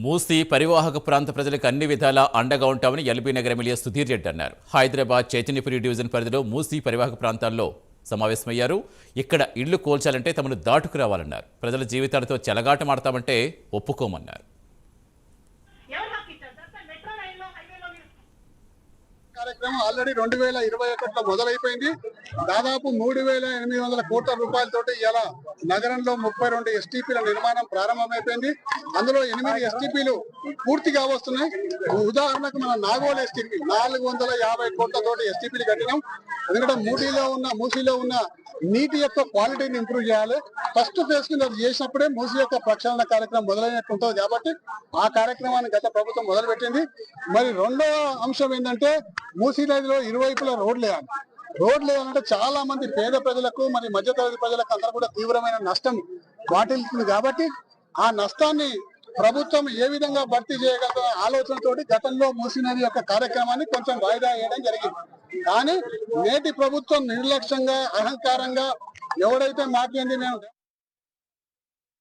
మూసీ పరివాహక ప్రాంత ప్రజలకు అన్ని విధాలా అండగా ఉంటామని ఎల్బీ నగర్ ఎమ్మెల్యే సుధీర్ రెడ్డి అన్నారు. హైదరాబాద్ చైతన్యపురి డివిజన్ పరిధిలో మూసీ పరివాహక ప్రాంతాల్లో సమావేశమయ్యారు. ఇక్కడ ఇళ్లు కోల్చాలంటే తమను దాటుకురావాలన్నారు. ప్రజల జీవితాలతో చెలగాటమాడతామంటే ఒప్పుకోమన్నారు. కార్యక్రమం ఆల్రెడీ 2021లో మొదలైపోయింది. దాదాపు 3,800 కోట్ల రూపాయలతోటి ఇలా నగరంలో 32 ఎస్టీపీల నిర్మాణం ప్రారంభమైపోయింది. అందులో 8 ఎస్టీపీలు పూర్తిగా వస్తున్నాయి. ఉదాహరణకు మన నాగోల్ ఎస్టీపీ 450 కోట్లతోటి ఎస్టీపీలు కట్టినాం. ఎందుకంటే మూసీలో ఉన్న నీటి యొక్క క్వాలిటీని ఇంప్రూవ్ చేయాలి. ఫస్ట్ ఫేజ్ కింద చేసినప్పుడే మూసీ యొక్క ప్రక్షాళన కార్యక్రమం మొదలైనట్టు ఉంటుంది కాబట్టి ఆ కార్యక్రమాన్ని గత ప్రభుత్వం మొదలుపెట్టింది. మరి రెండో అంశం ఏంటంటే మూసీ నదిలో ఇరువైపులా రోడ్లు వేయాలంటే చాలా మంది పేద ప్రజలకు మరి మధ్యతరగతి ప్రజలకు అందరూ కూడా తీవ్రమైన నష్టం వాటిల్తుంది. కాబట్టి ఆ నష్టాన్ని ప్రభుత్వం ఏ విధంగా భర్తీ చేయగల ఆలోచనతోటి గతంలో మూసీ నది యొక్క కార్యక్రమాన్ని కొంచెం వాయిదా వేయడం జరిగింది. కానీ నేటి ప్రభుత్వం నిర్లక్ష్యంగా అహంకారంగా ఎవడైతే మాట్లాడింది మేము